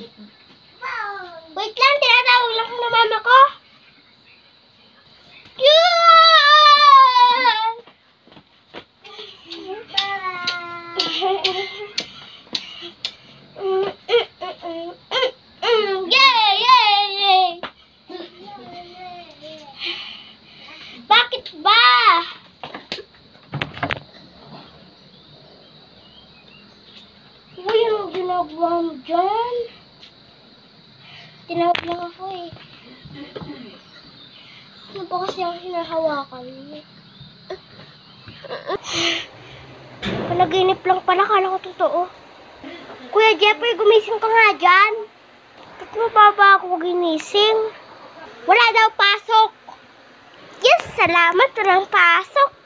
Wait lang, tinatawag lang ko na mama ko. Yay! Bakit ba? Uy, anong ginagawa mo dyan? Tinawag lang ako eh. Ano ba kasi ang hinahawakan mo? Panaginip lang pala, kala ko totoo. Kuya Jeffrey, gumising ka nga dyan. Ba't mo ba ako ginising? Wala daw pasok. Yes, salamat, walang pasok.